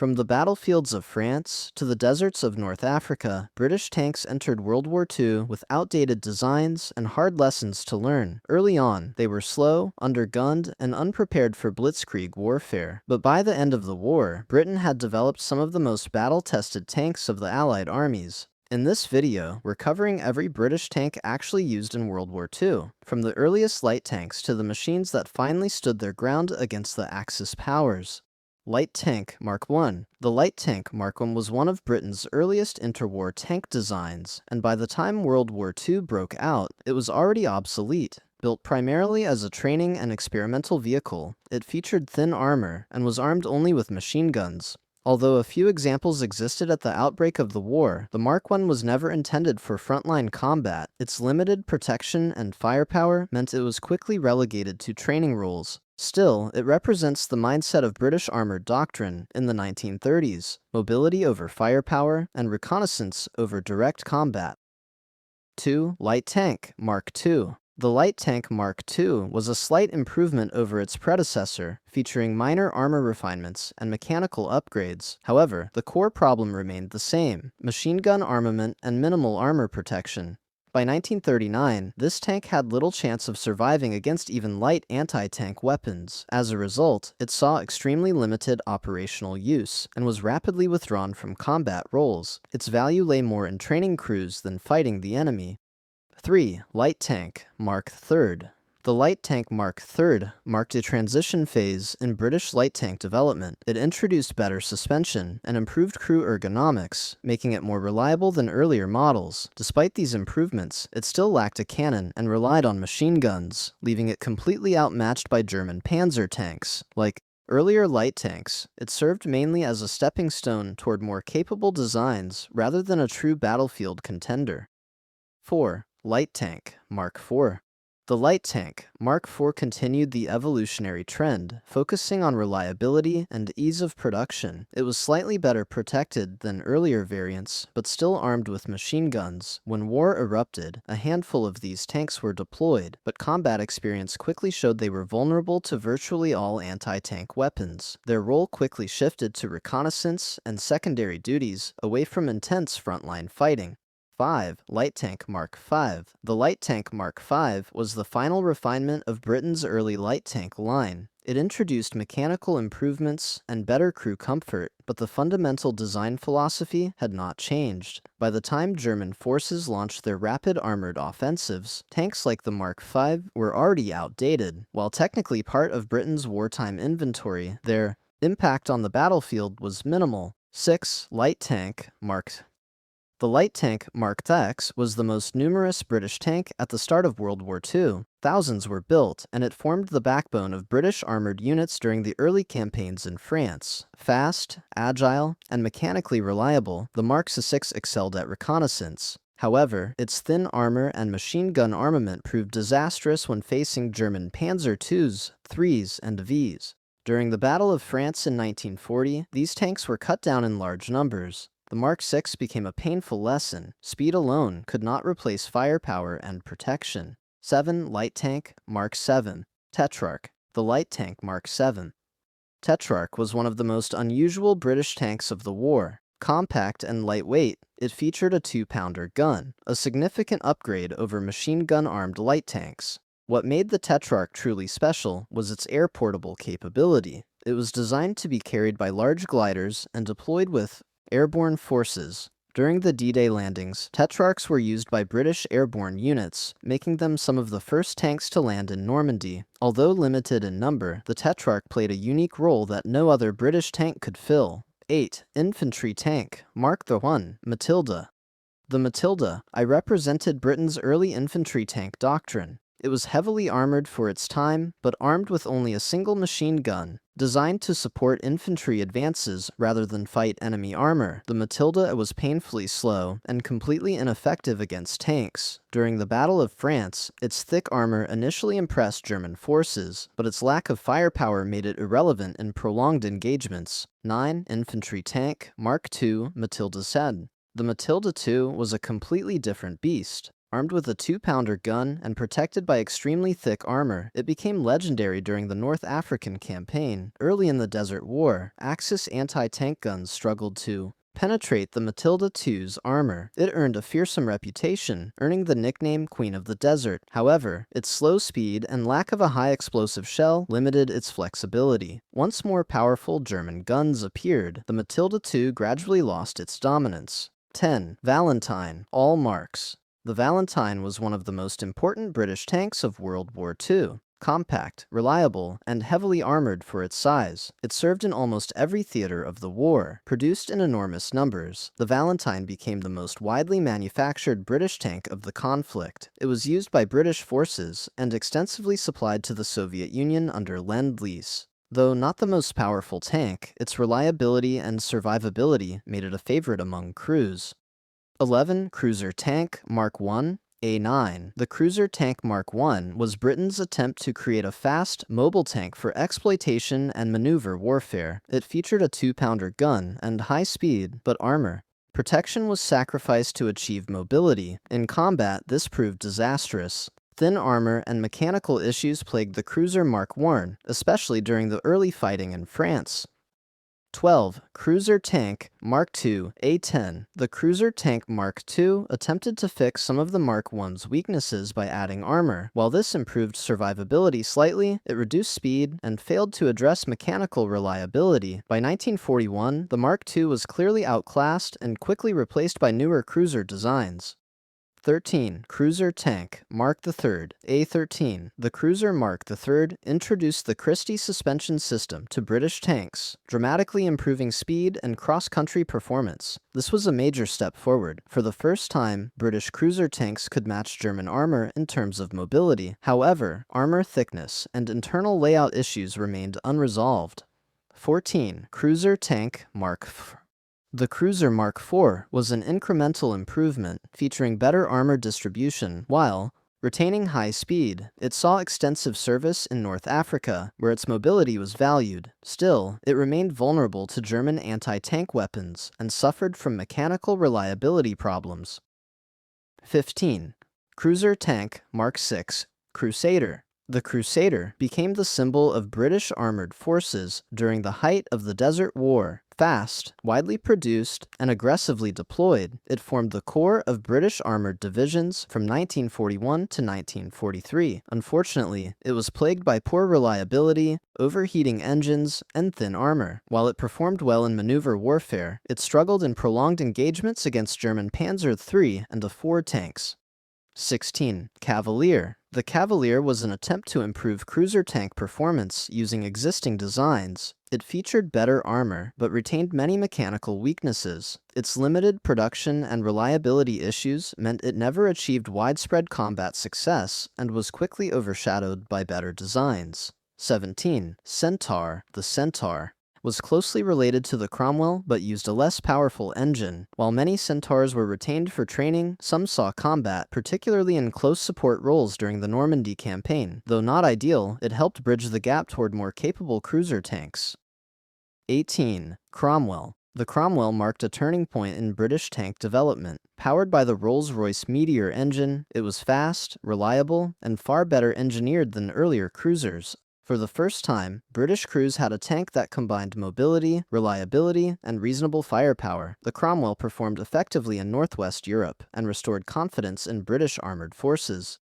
From the battlefields of France to the deserts of North Africa, British tanks entered World War II with outdated designs and hard lessons to learn. Early on, they were slow, undergunned, and unprepared for blitzkrieg warfare. But by the end of the war, Britain had developed some of the most battle-tested tanks of the Allied armies. In this video, we're covering every British tank actually used in World War II, from the earliest light tanks to the machines that finally stood their ground against the Axis powers. Light Tank Mark I. The Light Tank Mark I was one of Britain's earliest interwar tank designs, and by the time World War II broke out, it was already obsolete. Built primarily as a training and experimental vehicle, it featured thin armor and was armed only with machine guns. Although a few examples existed at the outbreak of the war, the Mark I was never intended for frontline combat. Its limited protection and firepower meant it was quickly relegated to training roles. Still, it represents the mindset of British armored doctrine in the 1930s: mobility over firepower and reconnaissance over direct combat. 2. Light Tank Mark II. The Light Tank Mark II was a slight improvement over its predecessor, featuring minor armor refinements and mechanical upgrades. However, the core problem remained the same: machine gun armament and minimal armor protection. By 1939, this tank had little chance of surviving against even light anti-tank weapons. As a result, it saw extremely limited operational use, and was rapidly withdrawn from combat roles. Its value lay more in training crews than fighting the enemy. 3. Light Tank Mark III. The Light Tank Mark III marked a transition phase in British light tank development. It introduced better suspension and improved crew ergonomics, making it more reliable than earlier models. Despite these improvements, it still lacked a cannon and relied on machine guns, leaving it completely outmatched by German Panzer tanks. Like earlier light tanks, it served mainly as a stepping stone toward more capable designs rather than a true battlefield contender. 4. Light Tank Mark IV. The Light Tank Mark IV continued the evolutionary trend, focusing on reliability and ease of production. It was slightly better protected than earlier variants, but still armed with machine guns. When war erupted, a handful of these tanks were deployed, but combat experience quickly showed they were vulnerable to virtually all anti-tank weapons. Their role quickly shifted to reconnaissance and secondary duties, away from intense frontline fighting. 5. Light Tank Mark V. The Light Tank Mark V was the final refinement of Britain's early light tank line. It introduced mechanical improvements and better crew comfort, but the fundamental design philosophy had not changed. By the time German forces launched their rapid armored offensives, tanks like the Mark V were already outdated. While technically part of Britain's wartime inventory, their impact on the battlefield was minimal. 6. Light Tank Mark II. The Light Tank Mark X was the most numerous British tank at the start of World War II. Thousands were built, and it formed the backbone of British armored units during the early campaigns in France. Fast, agile, and mechanically reliable, the Mark VI excelled at reconnaissance. However, its thin armor and machine gun armament proved disastrous when facing German Panzer IIs, IIIs, and Vs. During the Battle of France in 1940, these tanks were cut down in large numbers. The Mark VI became a painful lesson. Speed alone could not replace firepower and protection. 7. Light Tank Mark VII. Tetrarch. The Light Tank Mark VII. Tetrarch was one of the most unusual British tanks of the war. Compact and lightweight, it featured a 2-pounder gun, a significant upgrade over machine gun-armed light tanks. What made the Tetrarch truly special was its air-portable capability. It was designed to be carried by large gliders and deployed with airborne forces. During the D-Day landings, Tetrarchs were used by British airborne units, making them some of the first tanks to land in Normandy. Although limited in number, the Tetrarch played a unique role that no other British tank could fill. 8. Infantry Tank Mark I. Matilda. The Matilda I represented Britain's early infantry tank doctrine. It was heavily armored for its time, but armed with only a single machine gun. Designed to support infantry advances rather than fight enemy armor, the Matilda was painfully slow and completely ineffective against tanks. During the Battle of France, its thick armor initially impressed German forces, but its lack of firepower made it irrelevant in prolonged engagements. 9. Infantry Tank Mark II. Matilda II. The Matilda II was a completely different beast. Armed with a 2-pounder gun and protected by extremely thick armor, it became legendary during the North African campaign. Early in the Desert War, Axis anti-tank guns struggled to penetrate the Matilda II's armor. It earned a fearsome reputation, earning the nickname Queen of the Desert. However, its slow speed and lack of a high explosive shell limited its flexibility. Once more powerful German guns appeared, the Matilda II gradually lost its dominance. 10. Valentine, all marks. The Valentine was one of the most important British tanks of World War II. Compact, reliable, and heavily armored for its size, it served in almost every theater of the war. Produced in enormous numbers, the Valentine became the most widely manufactured British tank of the conflict. It was used by British forces and extensively supplied to the Soviet Union under Lend-Lease. Though not the most powerful tank, its reliability and survivability made it a favorite among crews. 11. Cruiser Tank Mark I A9. The Cruiser Tank Mark I was Britain's attempt to create a fast, mobile tank for exploitation and maneuver warfare. It featured a 2-pounder gun and high speed, but armor. Protection was sacrificed to achieve mobility. In combat, this proved disastrous. Thin armor and mechanical issues plagued the Cruiser Mark I, especially during the early fighting in France. 12. Cruiser Tank Mark II A10. The Cruiser Tank Mark II attempted to fix some of the Mark I's weaknesses by adding armor. While this improved survivability slightly, it reduced speed and failed to address mechanical reliability. By 1941, the Mark II was clearly outclassed and quickly replaced by newer cruiser designs. 13. Cruiser Tank Mark III A13. The Cruiser Mark III introduced the Christie suspension system to British tanks, dramatically improving speed and cross-country performance. This was a major step forward. For the first time, British cruiser tanks could match German armor in terms of mobility. However, armor thickness and internal layout issues remained unresolved. 14. Cruiser Tank Mark IV. The Cruiser Mark IV was an incremental improvement, featuring better armor distribution, while retaining high speed. It saw extensive service in North Africa, where its mobility was valued. Still, it remained vulnerable to German anti-tank weapons and suffered from mechanical reliability problems. 15. Cruiser Tank Mark VI Crusader. The Crusader became the symbol of British armored forces during the height of the Desert War. Fast, widely produced, and aggressively deployed, it formed the core of British armored divisions from 1941 to 1943. Unfortunately, it was plagued by poor reliability, overheating engines, and thin armor. While it performed well in maneuver warfare, it struggled in prolonged engagements against German Panzer III and IV tanks. 16. Cavalier. The Cavalier was an attempt to improve cruiser tank performance using existing designs. It featured better armor, but retained many mechanical weaknesses. Its limited production and reliability issues meant it never achieved widespread combat success and was quickly overshadowed by better designs. 17. Centaur. The Centaur was closely related to the Cromwell but used a less powerful engine. While many Centaurs were retained for training, some saw combat, particularly in close support roles during the Normandy campaign. Though not ideal, it helped bridge the gap toward more capable cruiser tanks. 18. Cromwell. The Cromwell marked a turning point in British tank development. Powered by the Rolls-Royce Meteor engine, it was fast, reliable, and far better engineered than earlier cruisers. For the first time, British crews had a tank that combined mobility, reliability, and reasonable firepower. The Cromwell performed effectively in northwest Europe and restored confidence in British armored forces.